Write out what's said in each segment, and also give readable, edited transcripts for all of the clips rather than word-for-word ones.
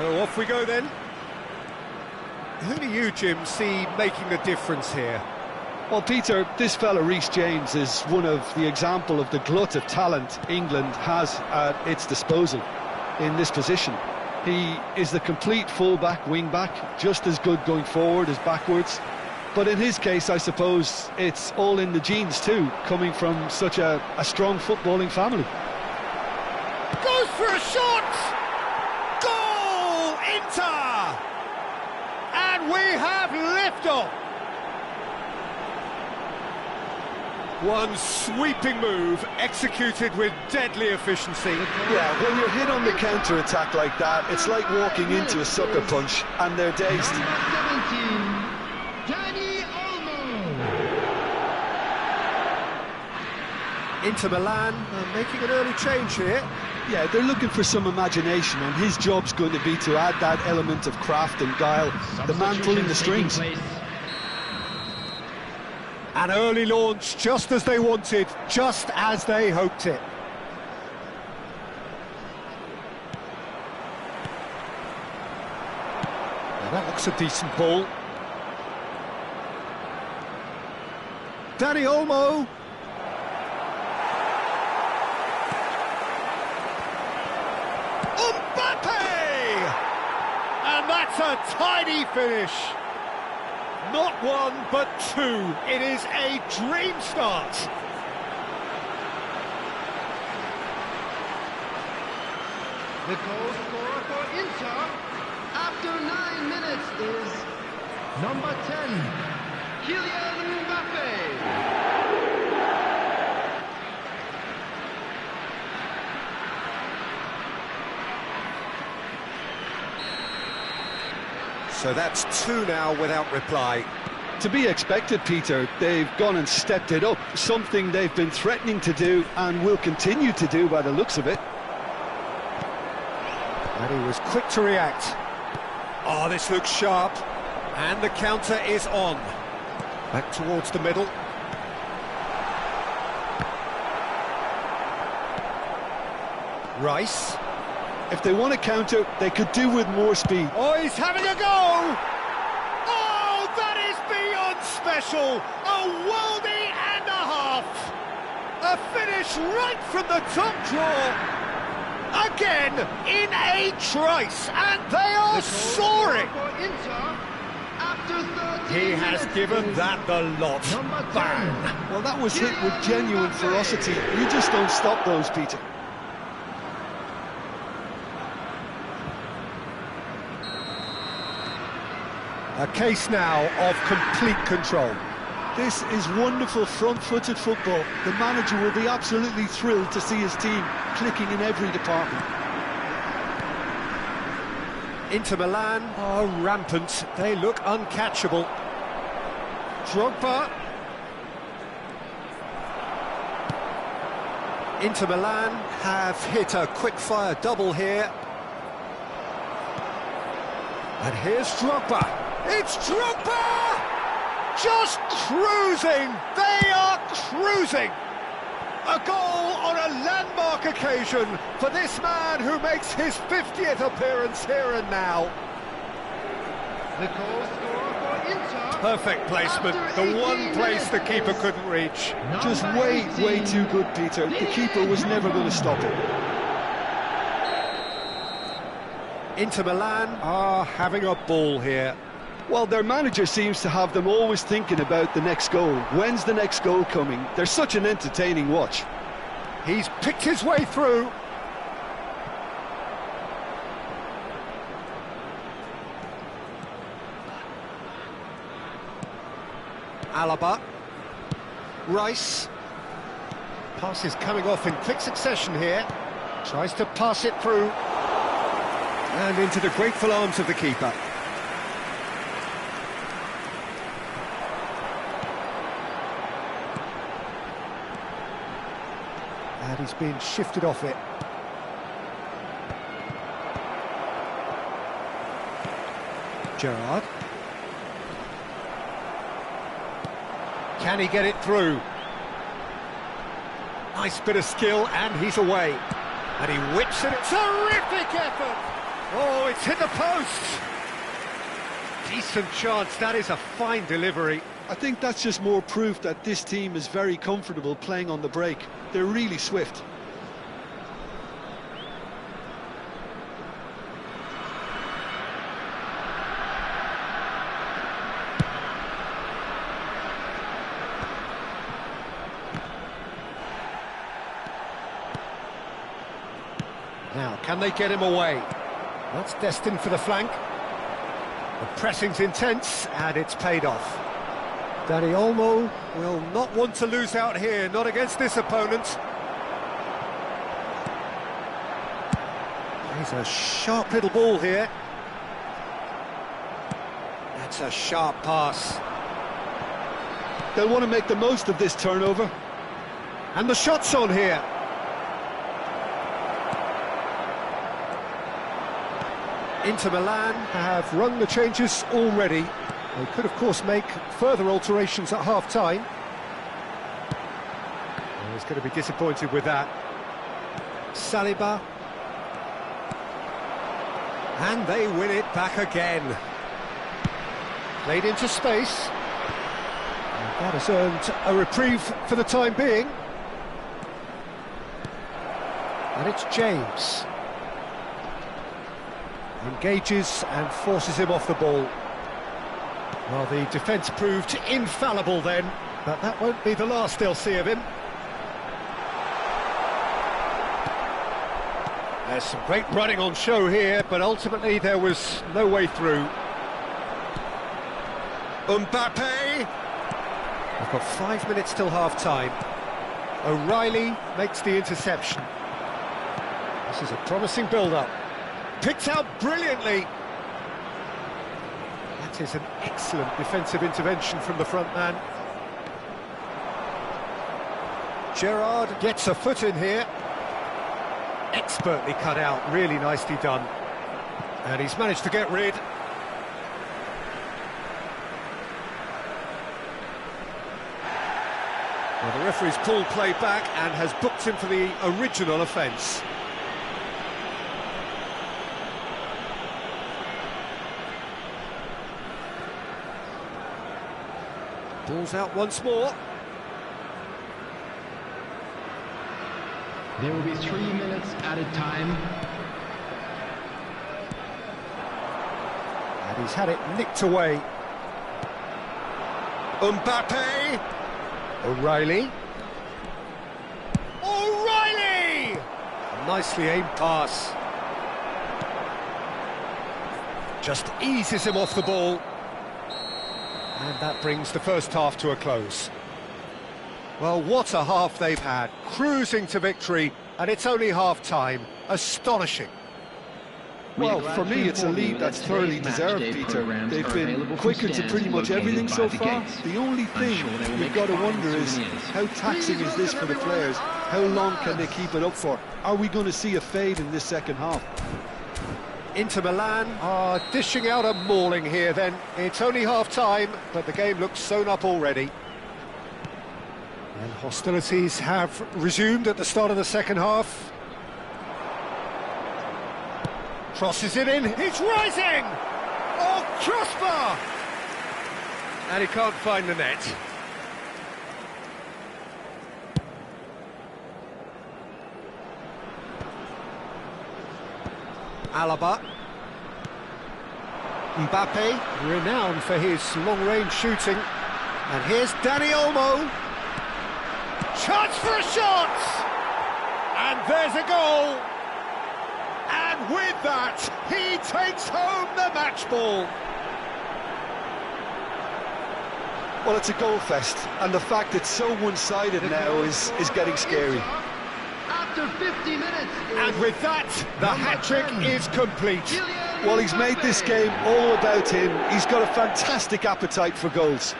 So off we go then. Who do you, Jim, see making the difference here? Well, Peter, this fella Reece James is one of the example of the glut of talent England has at its disposal in this position. He is the complete full-back, wing-back, just as good going forward as backwards. But in his case, I suppose it's all in the genes too, coming from such a strong footballing family. Goes for a shot! Goal! Inter! And we have liftoff! One sweeping move, executed with deadly efficiency. Yeah, when you're hit on the counter-attack like that, it's like walking into a sucker punch, and they're dazed. Number 17, Dani Olmo. Inter Milan making an early change here. Yeah, they're looking for some imagination, and his job's going to be to add that element of craft and guile, the man pulling the strings. An early launch, just as they wanted, just as they hoped it. Now that looks a decent ball. Dani Olmo. Mbappe! And that's a tidy finish. Not one, but two. It is a dream start. The goal scorer for Inter after 9 minutes is number 10, Kylian Mbappe. So that's two now without reply. To be expected, Peter. They've gone and stepped it up, something they've been threatening to do and will continue to do by the looks of it. And he was quick to react. Oh, this looks sharp. And the counter is on. Back towards the middle. Rice. If they want to counter, they could do with more speed. Oh, he's having a go! Oh, that is beyond special! A worldie and a half! A finish right from the top drawer! Again, in a trice, and they are soaring! He has given that the lot. Bang! Well, that was hit with genuine ferocity. You just don't stop those, Peter. A case now of complete control. This is wonderful front-footed football. The manager will be absolutely thrilled to see his team clicking in every department. Inter Milan are rampant. They look uncatchable. Drogba. Inter Milan have hit a quick-fire double here. And here's Drogba. It's Drogba! Just cruising! They are cruising! A goal on a landmark occasion for this man who makes his 50th appearance here and now. The goal scorer for Inter. Perfect placement, the one place the keeper couldn't reach. Just way too good, Peter. The keeper was never going to stop it. Inter Milan are having a ball here. Well, their manager seems to have them always thinking about the next goal. When's the next goal coming? They're such an entertaining watch. He's picked his way through. Alaba. Rice. Pass is coming off in quick succession here. Tries to pass it through. And into the grateful arms of the keeper. And he's been shifted off it. Gerrard. Can he get it through? Nice bit of skill, and he's away. And he whips it. Terrific effort! Oh, it's hit the post! Decent chance, that is a fine delivery. I think that's just more proof that this team is very comfortable playing on the break. They're really swift. Now, can they get him away? That's destined for the flank. The pressing's intense, and it's paid off. Dani Olmo will not want to lose out here, not against this opponent. He's a sharp little ball here. That's a sharp pass. They'll want to make the most of this turnover. And the shot's on here. Inter Milan have rung the changes already. They could, of course, make further alterations at half-time. Oh, he's going to be disappointed with that. Saliba. And they win it back again. Played into space. And that has earned a reprieve for the time being. And it's James. Engages and forces him off the ball. Well, the defence proved infallible then, but that won't be the last they'll see of him. There's some great running on show here, but ultimately there was no way through. Mbappe! We've got 5 minutes till half-time. O'Reilly makes the interception. This is a promising build-up. Picked out brilliantly. That is an excellent defensive intervention from the front man. Gerrard gets a foot in here. Expertly cut out, really nicely done. And he's managed to get rid. Well, the referee's pulled play back and has booked him for the original offence. Ball's out once more. There will be 3 minutes added time. And he's had it nicked away. Mbappe! O'Reilly. O'Reilly! Nicely aimed pass. Just eases him off the ball. And that brings the first half to a close. Well, what a half they've had. Cruising to victory, and it's only half-time. Astonishing. Well, for me, it's a lead that's thoroughly deserved, Peter. They've been quicker to pretty much everything so far. The only thing we've got to wonder is, how taxing is this for the players? How long can they keep it up for? Are we going to see a fade in this second half? Inter Milan are dishing out a mauling here then. It's only half-time, but the game looks sewn up already. And hostilities have resumed at the start of the second half. Crosses it in, it's rising! Oh, crossbar! And he can't find the net. Alaba. Mbappe, renowned for his long-range shooting. And here's Dani Olmo. Chance for a shot! And there's a goal! And with that, he takes home the match ball. Well, it's a goal fest, and the fact it's so one-sided now is getting scary. After 50 minutes. And with that, the hat-trick is complete. Well, he's made this game all about him. He's got a fantastic appetite for goals.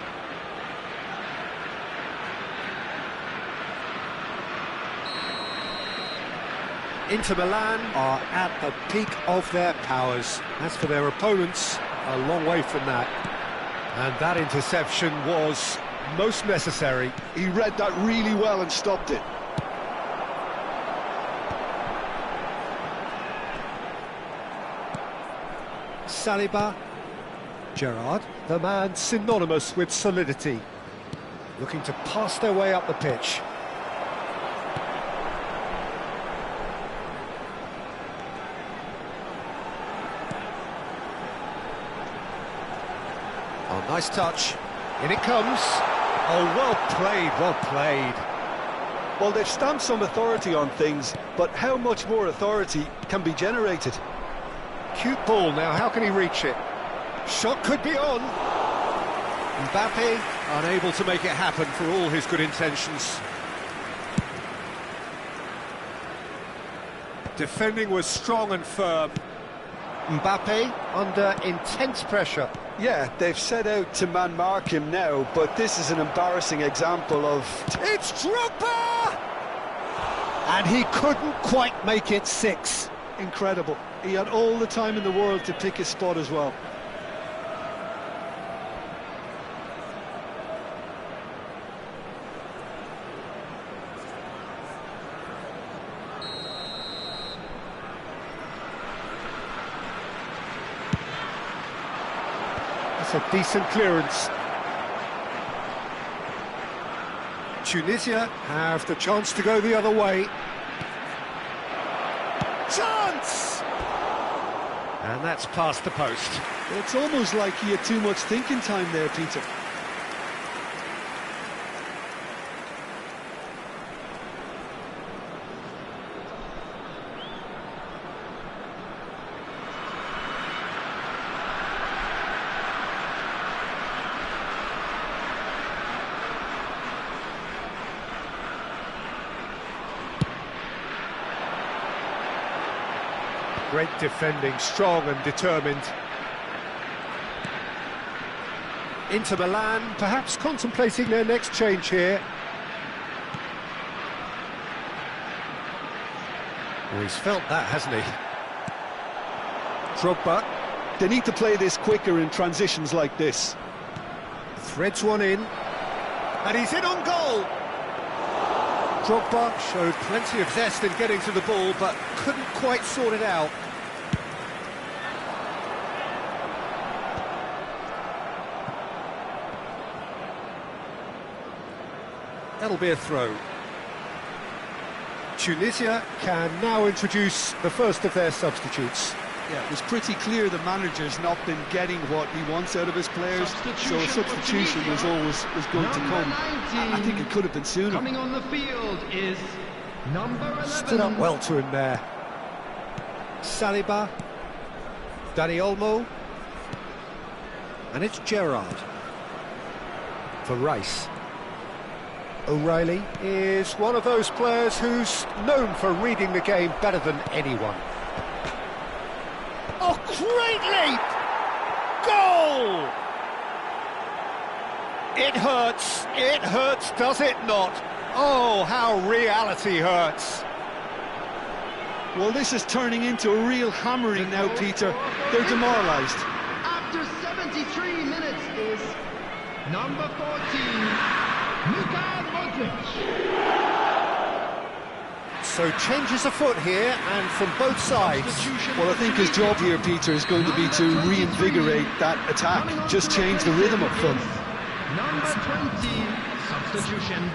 Inter Milan are at the peak of their powers. As for their opponents, a long way from that. And that interception was most necessary. He read that really well and stopped it. Saliba. Gerrard, the man synonymous with solidity. Looking to pass their way up the pitch. Oh, nice touch. In it comes. Oh, well played, well played. Well, they've stamped some authority on things, but how much more authority can be generated? Cute ball now, how can he reach it? Shot could be on. Mbappe unable to make it happen for all his good intentions. Defending was strong and firm. Mbappe under intense pressure. Yeah, they've set out to man-mark him now, but this is an embarrassing example of... It's Drogba! And he couldn't quite make it 6. Incredible. He had all the time in the world to pick his spot as well. That's a decent clearance. Tunisia have the chance to go the other way. Chance! And that's past the post. It's almost like he had too much thinking time there, Peter. Great defending, strong and determined. Inter Milan, perhaps contemplating their next change here. Well, he's felt that, hasn't he? Drogba. They need to play this quicker in transitions like this. Threads one in. And he's in on goal! Drogba showed plenty of zest in getting to the ball, but couldn't quite sort it out. That'll be a throw. Tunisia can now introduce the first of their substitutes. Yeah, it was pretty clear the manager's not been getting what he wants out of his players, so a substitution was going to come. I think it could have been sooner. Coming on the field is number 11. Stood up well to him there. Saliba, Dani Olmo, and it's Gerrard for Rice. O'Reilly is one of those players who's known for reading the game better than anyone. Oh, great leap! Goal! It hurts, does it not? Oh, how reality hurts. Well, this is turning into a real hammering now, Peter. They're demoralised. After 73 minutes is number 14. Luka Modric. So changes afoot here, and from both sides. Well, I think his job here, Peter, is going to be to reinvigorate that attack. Just change the rhythm up front. Number 20, substitution.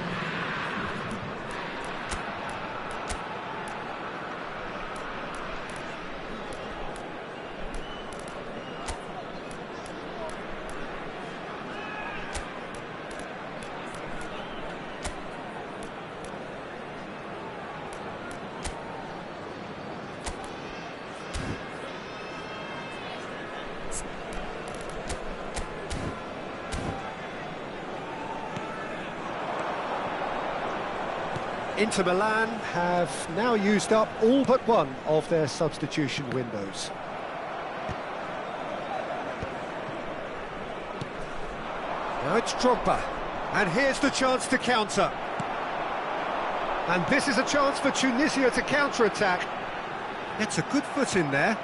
Inter Milan have now used up all but one of their substitution windows. Now it's Drogba, and here's the chance to counter. And this is a chance for Tunisia to counter-attack. It's a good foot in there.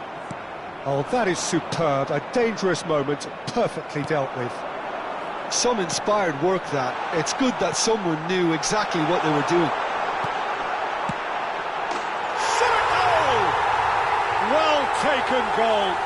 Oh, that is superb, a dangerous moment, perfectly dealt with. Some inspired work that. It's good that someone knew exactly what they were doing. Well taken goal.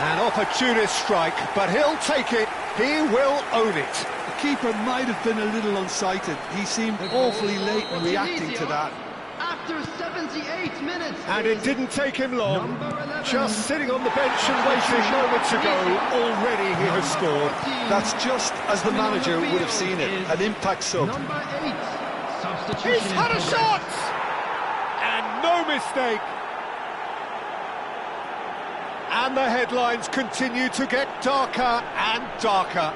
An opportunist strike, but he'll take it. He will own it. The keeper might have been a little unsighted. He seemed awfully late in reacting to that. After 78 minutes. And it didn't take him long. Number 11. Just sitting on the bench and waiting moments ago, already he has scored. That's just as the manager would have seen it. An impact sub. Number 8. Substitution. He's had a shot! And no mistake. And the headlines continue to get darker and darker.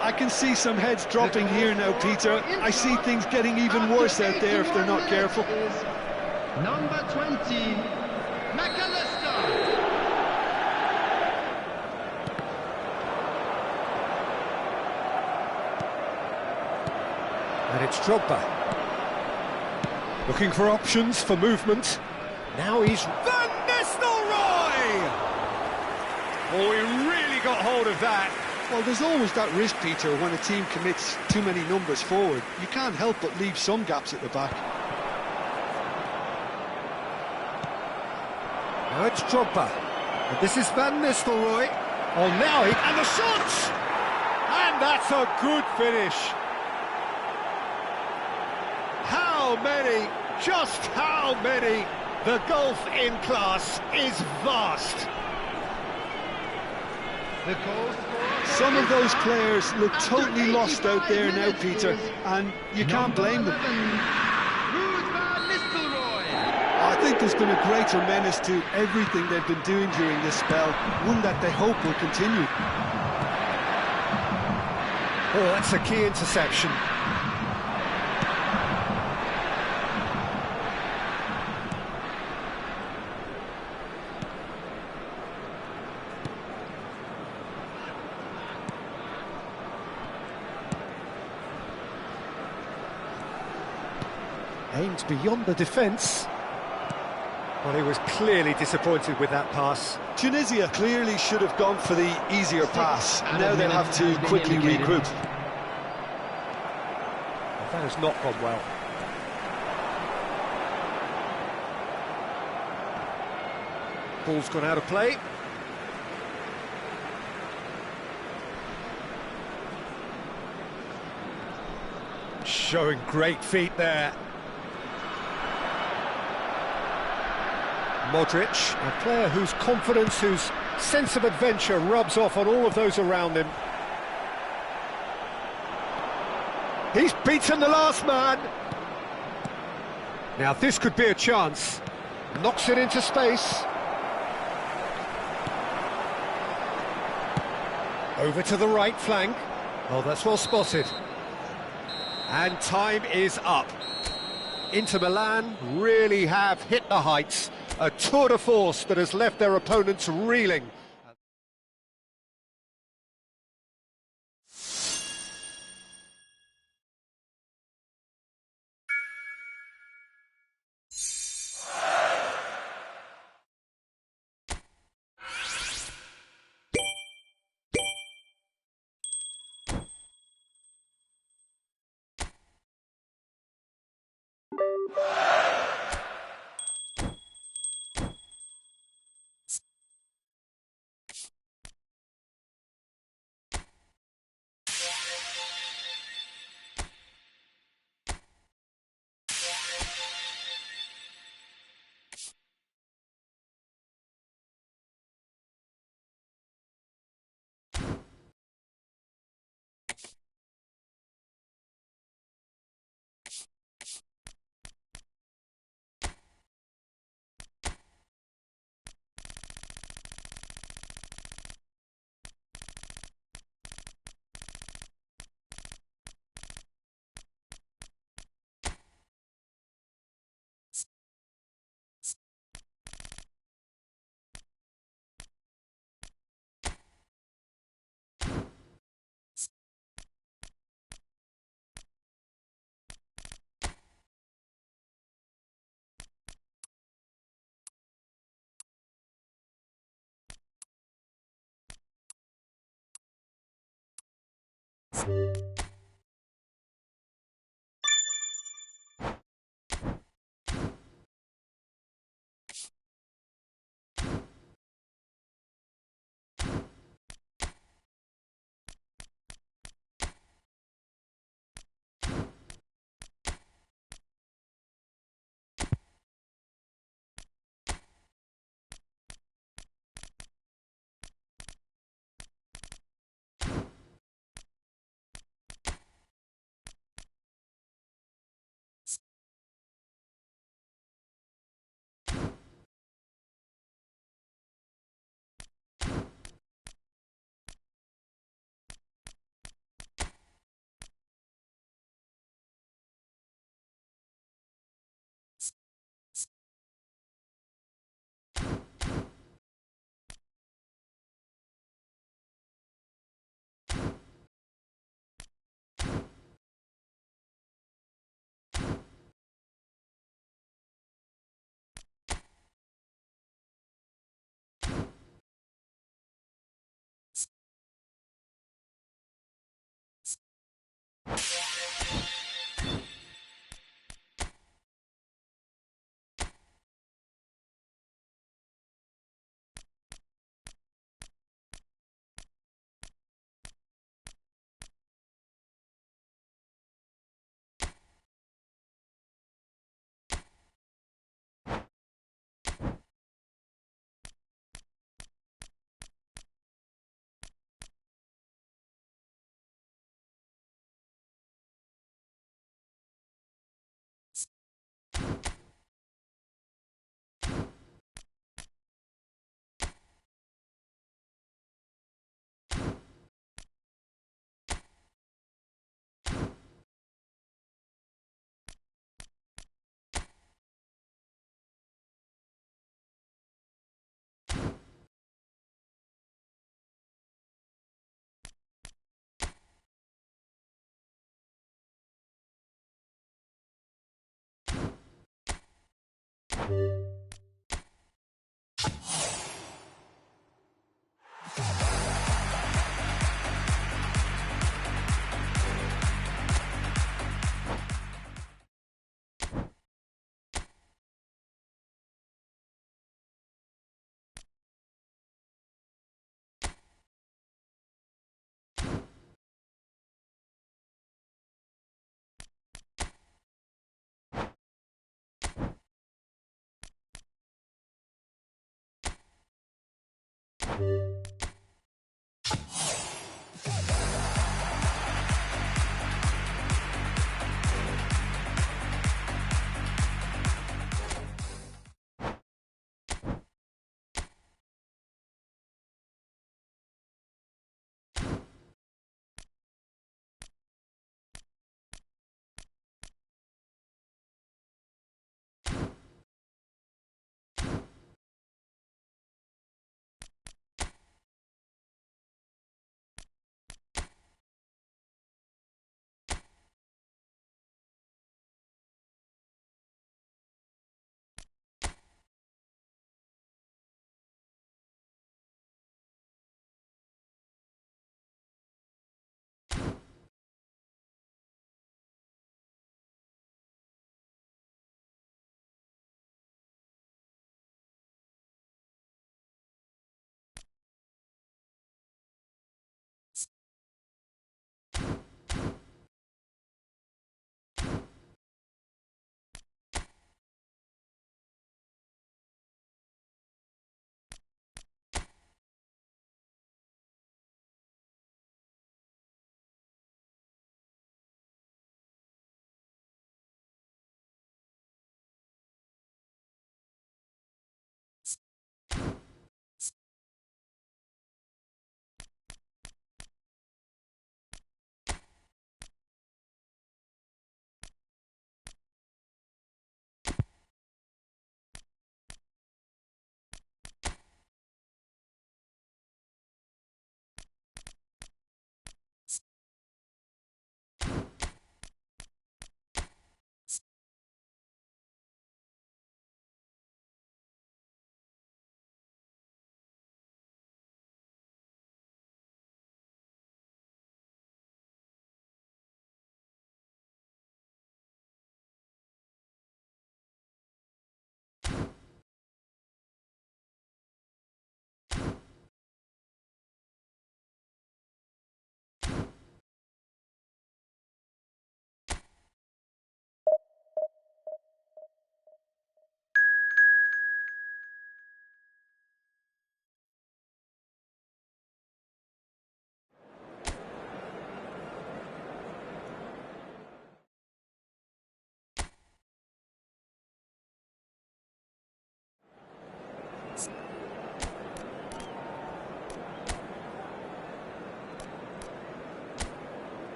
I can see some heads dropping here now, Peter. I see things getting even worse out there if they're not careful. Number 20, McAllister. And it's Drogba. Looking for options for movement. Now he's Van Nistelrooy! Oh, he really got hold of that. Well, there's always that risk, Peter, when a team commits too many numbers forward. You can't help but leave some gaps at the back. Now it's Drogba. And this is Van Nistelrooy. Oh, now he... And the shot! And that's a good finish. How many? Just how many? The gulf in class is vast. The goal scorer. Some of those players look totally lost out there now, Peter, and you can't blame them. Ruud van Nistelrooy. I think there's been a greater menace to everything they've been doing during this spell, one that they hope will continue. Oh, that's a key interception. Aimed beyond the defence. Well, he was clearly disappointed with that pass. Tunisia clearly should have gone for the easier pass. Now they'll have to quickly regroup. That has not gone well. Ball's gone out of play. Showing great feet there. Modric, a player whose confidence, whose sense of adventure rubs off on all of those around him. He's beaten the last man. Now this could be a chance. Knocks it into space. Over to the right flank. Oh, that's well spotted. And time is up. Inter Milan really have hit the heights. A tour de force that has left their opponents reeling.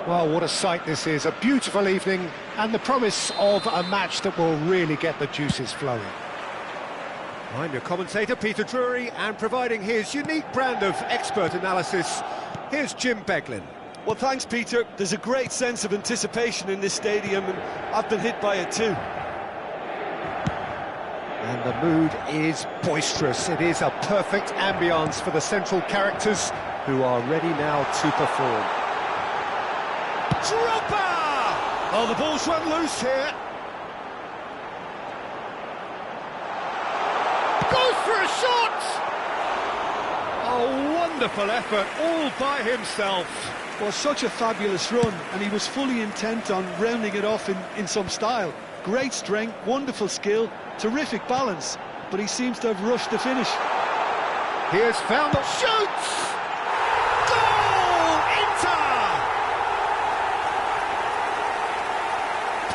Well, what a sight this is. A beautiful evening and the promise of a match that will really get the juices flowing. I'm your commentator, Peter Drury, and providing his unique brand of expert analysis, here's Jim Beglin. Well, thanks, Peter. There's a great sense of anticipation in this stadium, and I've been hit by it too. And the mood is boisterous. It is a perfect ambience for the central characters who are ready now to perform. Drogba! Oh, the ball's run loose here. Goes for a shot! Oh, wonderful effort, all by himself. Well, such a fabulous run, and he was fully intent on rounding it off in some style. Great strength, wonderful skill, terrific balance, but he seems to have rushed the finish. He has found the shoots! Goal! Inter!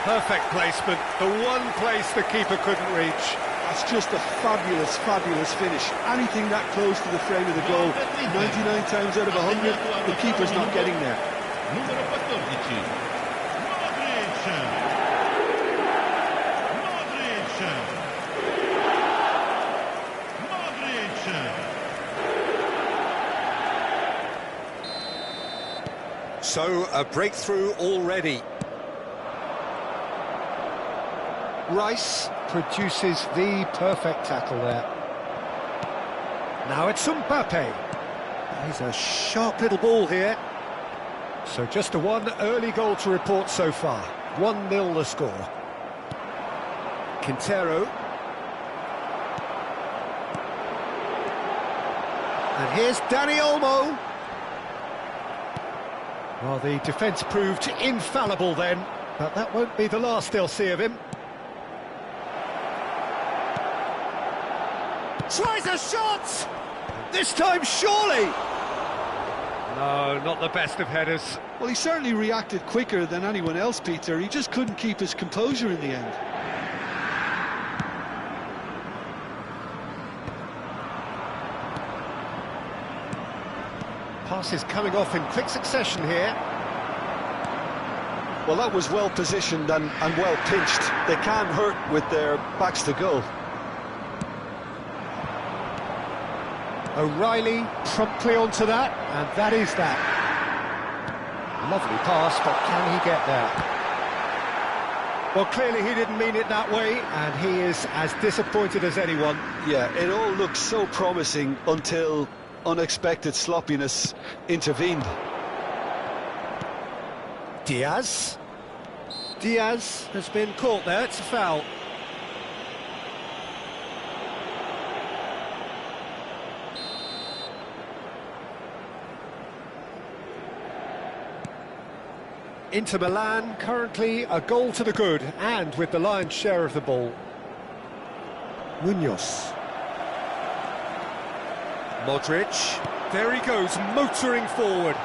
Perfect placement, the one place the keeper couldn't reach. That's just a fabulous, fabulous finish. Anything that close to the frame of the goal, 99 times out of 100, the keeper's not getting there. Numero 14. Modric. So, a breakthrough already. Rice produces the perfect tackle there. Now it's Mbappe. He's a sharp little ball here. So just a one early goal to report so far. 1-0 the score. Quintero. And here's Dani Olmo. Well, the defence proved infallible then, but that won't be the last they'll see of him. Tries a shot! This time, surely! No, not the best of headers. Well, he certainly reacted quicker than anyone else, Peter. He just couldn't keep his composure in the end. Passes coming off in quick succession here. Well, that was well positioned and well pinched. They can hurt with their backs to goal. O'Reilly promptly onto that, and that is that. Lovely pass, but can he get there? Well, clearly he didn't mean it that way, and he is as disappointed as anyone. Yeah, it all looked so promising until unexpected sloppiness intervened. Diaz. Diaz has been caught there, it's a foul. Inter Milan currently a goal to the good, and with the lion's share of the ball. Munoz. Modric. There he goes, motoring forward.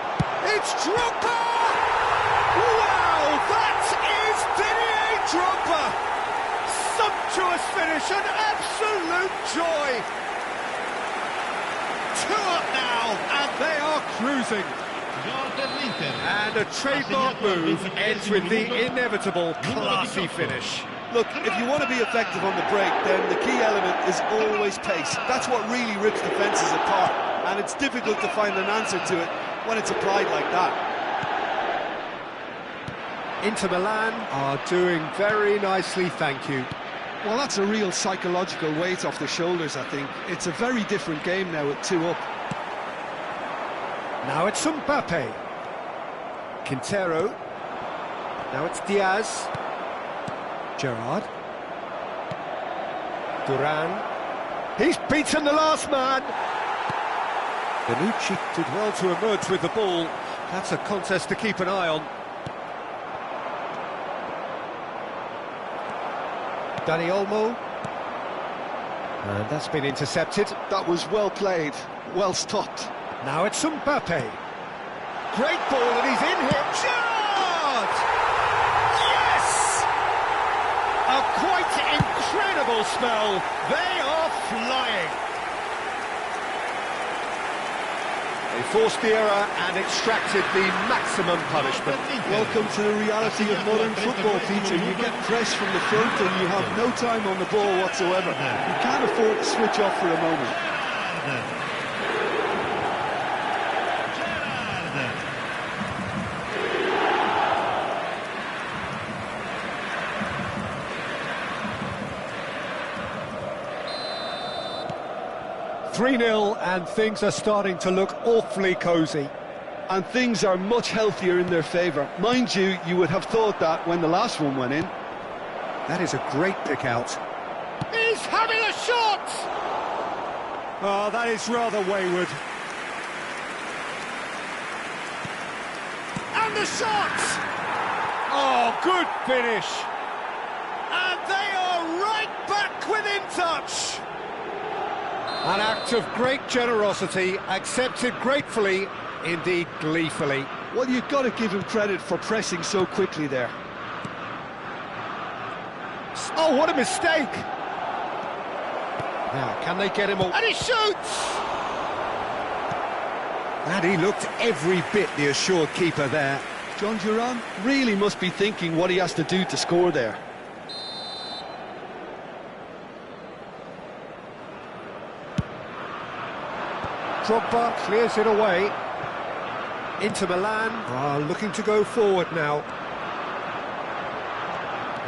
It's Drogba! Wow, that is Didier Drogba! Sumptuous finish, an absolute joy! 2 up now, and they are cruising. And a trademark move ends with the inevitable classy finish. Look, if you want to be effective on the break, then the key element is always pace. That's what really rips defences apart, and it's difficult to find an answer to it when it's applied like that. Inter Milan are doing very nicely, thank you. Well, that's a real psychological weight off the shoulders, I think. It's a very different game now with 2 up. Now it's Mbappe. Quintero. Now it's Diaz. Gerrard. Duran. He's beaten the last man. Bonucci did well to emerge with the ball. That's a contest to keep an eye on. Dani Olmo. And that's been intercepted. That was well played, well stopped. Now it's Mbappe. Great ball, and he's in here. Gerrard! Yes! A quite incredible spell. They are flying. They forced the error and extracted the maximum punishment. Welcome to the reality of modern football, Peter. You get pressed from the front and you have no time on the ball whatsoever. You can't afford to switch off for a moment. 3-0 and things are starting to look awfully cosy. And things are much healthier in their favour. Mind you, you would have thought that when the last one went in. That is a great pick out. He's having a shot! Oh, that is rather wayward. And the shot! Oh, good finish. And they are right back within touch! An act of great generosity, accepted gratefully, indeed gleefully. Well, you've got to give him credit for pressing so quickly there. Oh, what a mistake! Now, can they get him all? And he shoots! And he looked every bit the assured keeper there. John Duran really must be thinking what he has to do to score there. Drogba clears it away. Inter Milan looking to go forward now.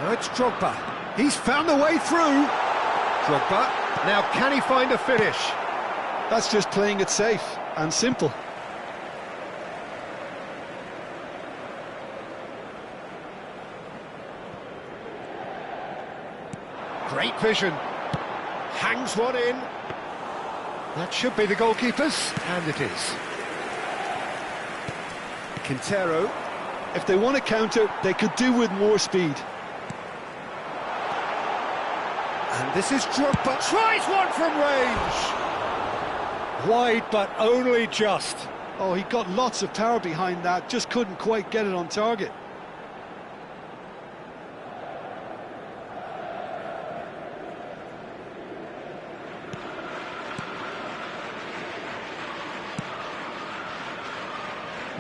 Now it's Drogba. He's found the way through. Drogba. Now can he find a finish? That's just playing it safe and simple. Great vision. Hangs one in. That should be the goalkeeper's, and it is. Quintero. If they want to counter, they could do with more speed. And this is Drogba. Tries one from range. Wide, but only just. Oh, he got lots of power behind that, just couldn't quite get it on target.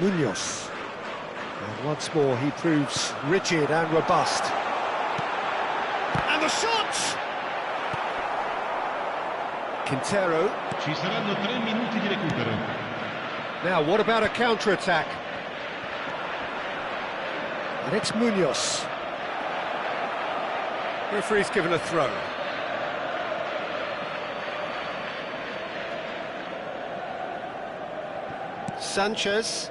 Munoz. And once more he proves rigid and robust. And the shot! Quintero. Ci saranno 3 minuti di recupero. Now, what about a counter-attack? And it's Munoz. Referee's given a throw. Sanchez.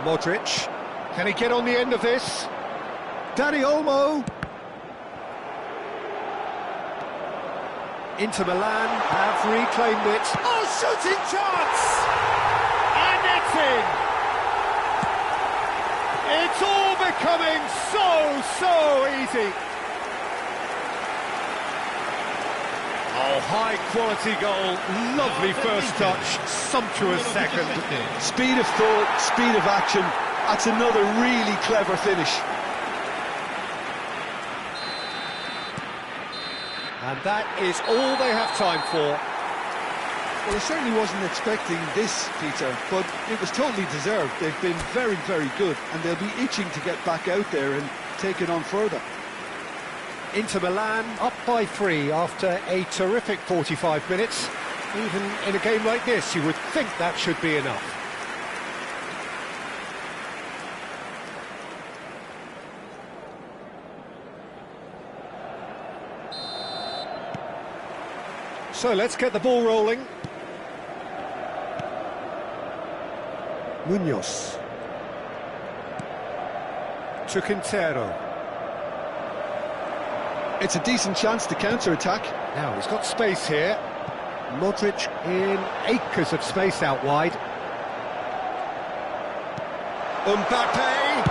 Modric. Can he get on the end of this? Dani Olmo. Inter Milan have reclaimed it. Oh, shooting chance! And it's in! It's all becoming so easy. Oh, high-quality goal. Lovely first touch. Sumptuous second. Speed of thought, speed of action. That's another really clever finish. And that is all they have time for. Well, I certainly wasn't expecting this, Peter, but it was totally deserved. They've been very, very good, and they'll be itching to get back out there and take it on further. Inter Milan up by 3 after a terrific 45 minutes. Even in a game like this, you would think that should be enough. So let's get the ball rolling. Munoz. To Quintero. It's a decent chance to counter-attack. Now he's got space here. Modric in acres of space out wide. Mbappe!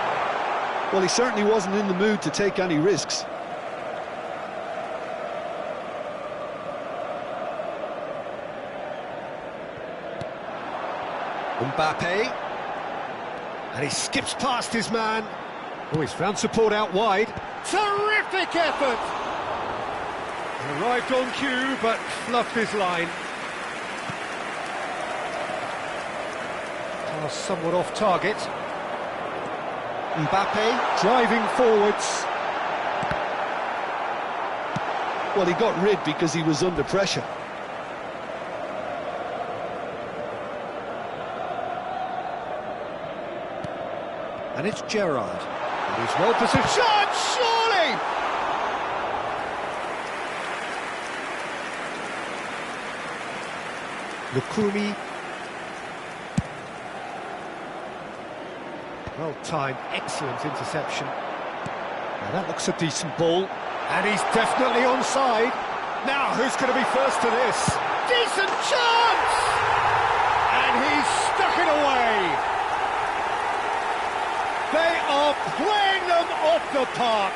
Well, he certainly wasn't in the mood to take any risks. Mbappe. And he skips past his man. Oh, he's found support out wide. Terrific effort! He arrived on cue, but fluffed his line. Pass somewhat off target. Mbappe driving forwards. Well, he got rid because he was under pressure. And it's Gerrard. And he's well positioned. Shot, surely! Lukumi. Well timed, excellent interception. Now that looks a decent ball. And he's definitely onside. Now who's going to be first to this? Decent chance! And he's stuck it away. They are playing them off the park.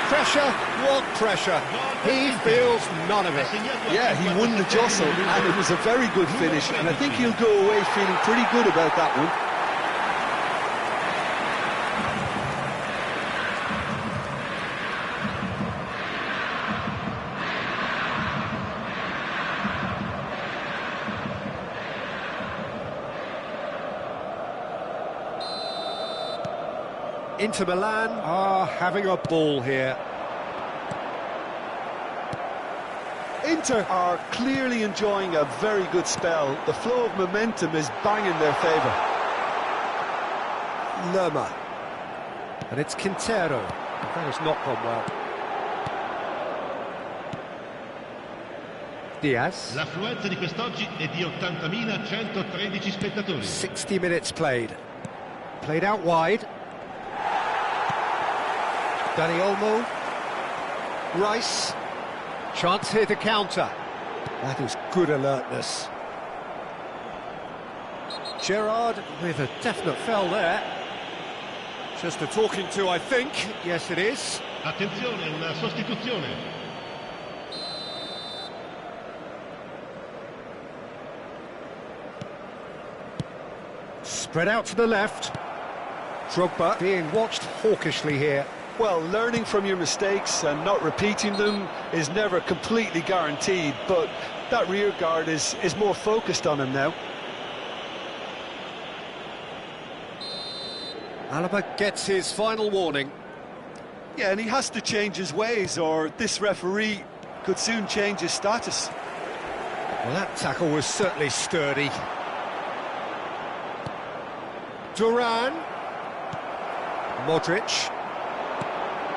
Pressure, what pressure? He feels none of it. Yeah, he won the jostle, and it was a very good finish, and I think he'll go away feeling pretty good about that one. Inter Milan are having a ball here. Inter are clearly enjoying a very good spell. The flow of momentum is bang in their favour. Lerma. And it's Quintero. That has not gone well. Diaz. L'affluenza di quest'oggi è di 80.113 spettatori. 60 minutes played. Played out wide. Dani Olmo. Rice. Chance here to counter. That is good alertness. Gerrard with a definite foul there. Just a talking to, I think. Yes, it is. Attenzione, una sostituzione. Spread out to the left. Drogba being watched hawkishly here. Well, learning from your mistakes and not repeating them is never completely guaranteed, but that rear guard is more focused on him now. Alaba gets his final warning. Yeah, and he has to change his ways, or this referee could soon change his status. Well, that tackle was certainly sturdy. Duran. Modric.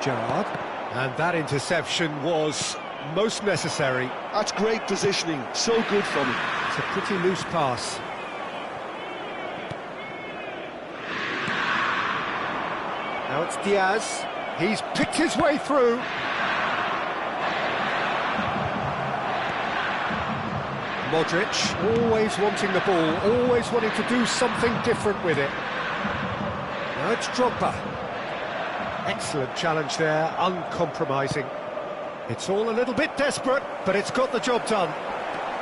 Gerrard. And that interception was most necessary. That's great positioning, so good from him. It's a pretty loose pass. Now it's Diaz. He's picked his way through. Modric, always wanting the ball, always wanting to do something different with it. Now it's Drogba. Excellent challenge there, uncompromising. It's all a little bit desperate, but it's got the job done.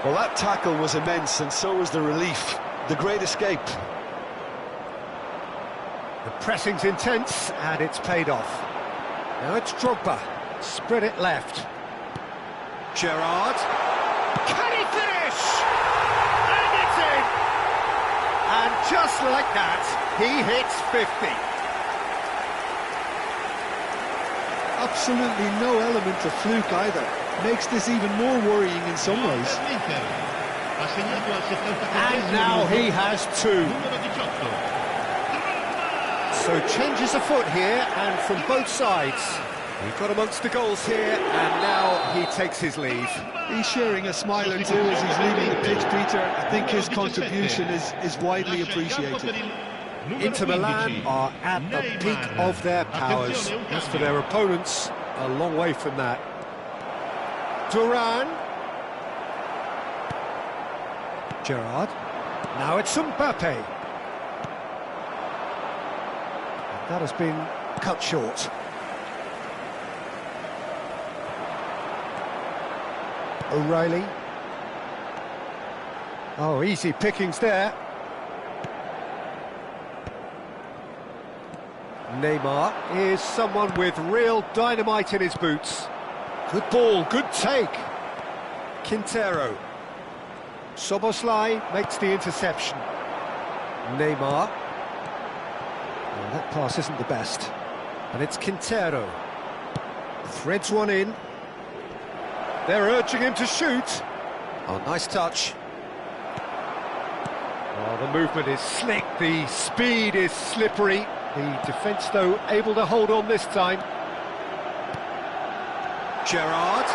Well, that tackle was immense, and so was the relief. The great escape. The pressing's intense, and it's paid off. Now it's Drogba. Spread it left. Gerrard. Can he finish? And it's in! And just like that, he hits 50. Absolutely no element of fluke either. Makes this even more worrying in some ways. And now he has two. So changes a foot here, and from both sides. We've got amongst the goals here, and now he takes his leave. He's sharing a smile or two as he's leaving the pitch, Peter. I think his contribution is widely appreciated. Inter Milan are at the peak of their powers. As for their opponents, a long way from that. Duran. Gerrard. Now it's Mbappe. And that has been cut short. O'Reilly. Oh, easy pickings there. Neymar is someone with real dynamite in his boots. Good ball, good take. Quintero. Szoboszlai makes the interception. Neymar. Oh, that pass isn't the best. And it's Quintero. Threads one in. They're urging him to shoot. Oh, nice touch. Oh, the movement is slick, the speed is slippery. The defence, though, able to hold on this time. Gerrard.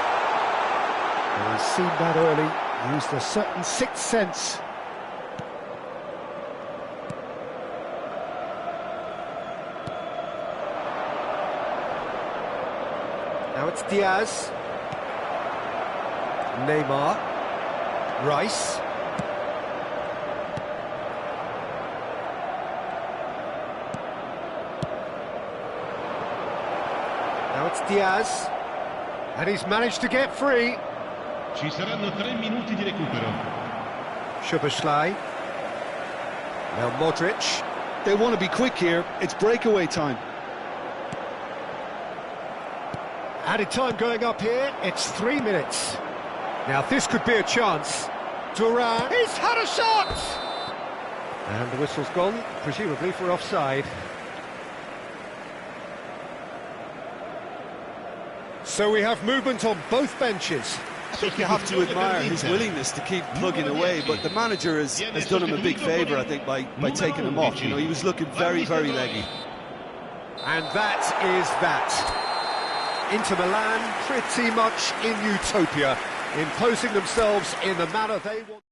Well, he's seen that early, used a certain sixth sense. Now it's Diaz. Neymar. Rice. Now it's Diaz. And he's managed to get free. Ci saranno 3 minuti di recupero. Szoboszlai. Now Modric. They want to be quick here. It's breakaway time. Added time going up here, it's 3 minutes. Now this could be a chance. Duran, he's had a shot! And the whistle's gone, presumably for offside. So we have movement on both benches. I think you have to admire his willingness to keep plugging away, but the manager has done him a big favour, I think, by taking him off. You know, he was looking very, very leggy. And that is that. Inter Milan pretty much in utopia, imposing themselves in the manner they want.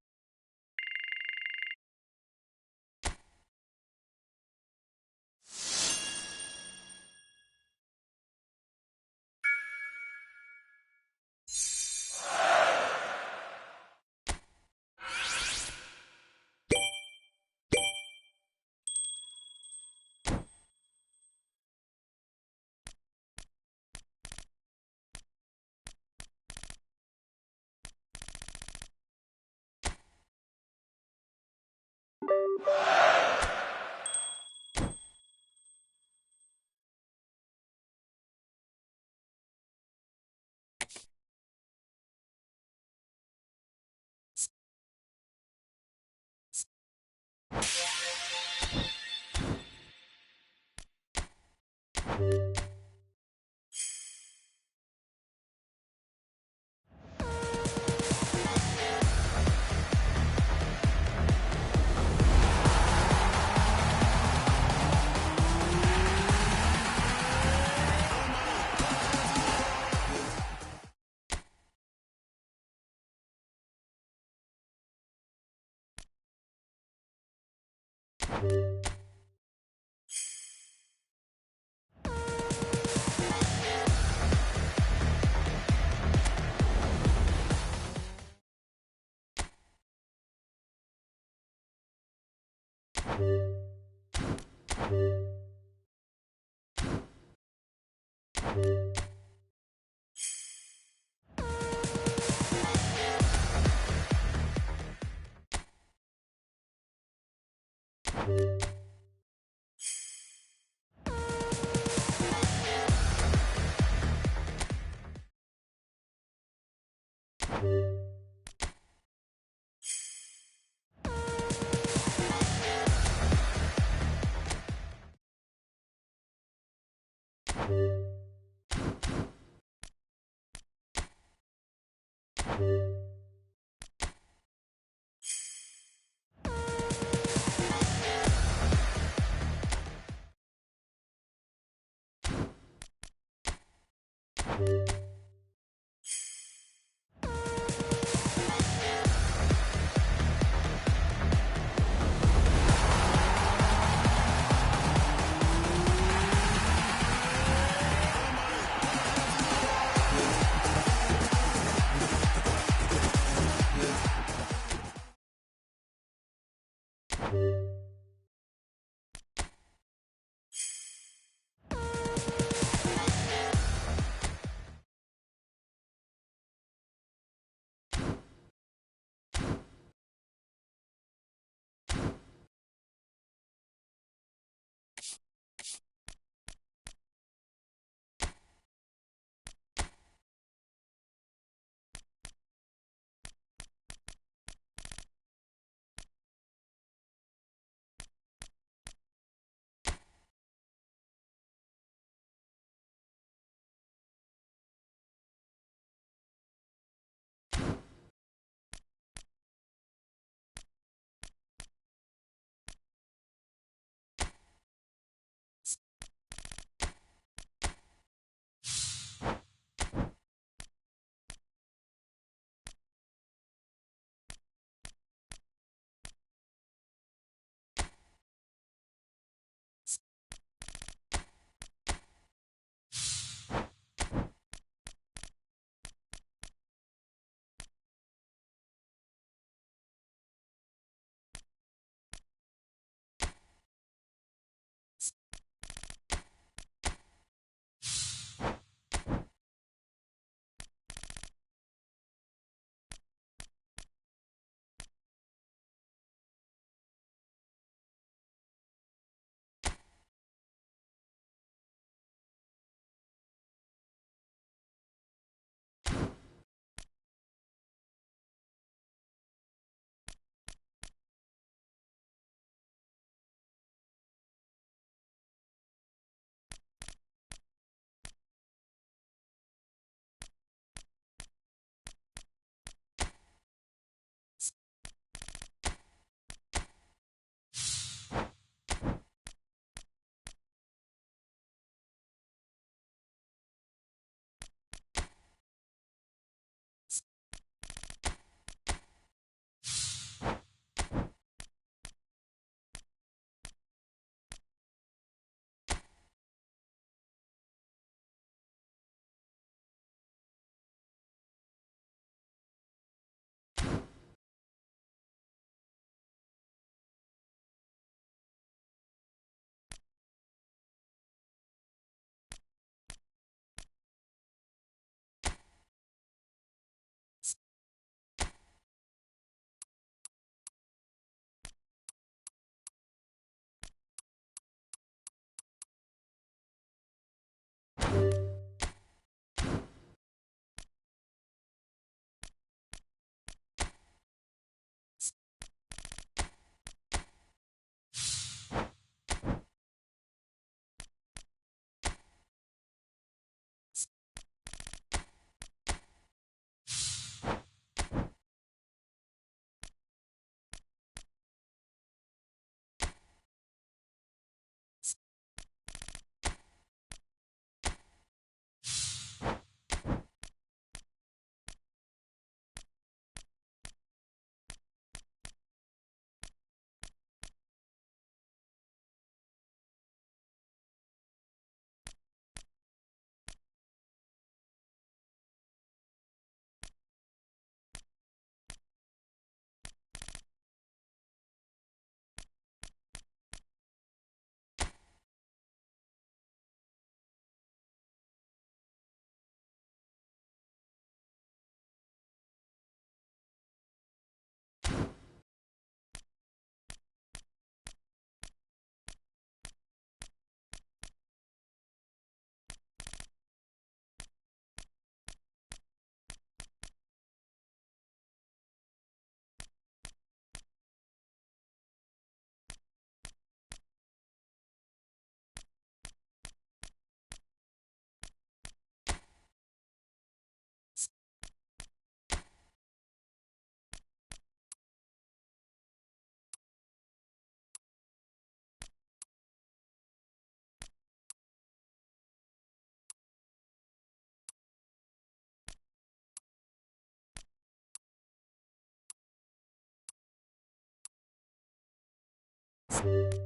you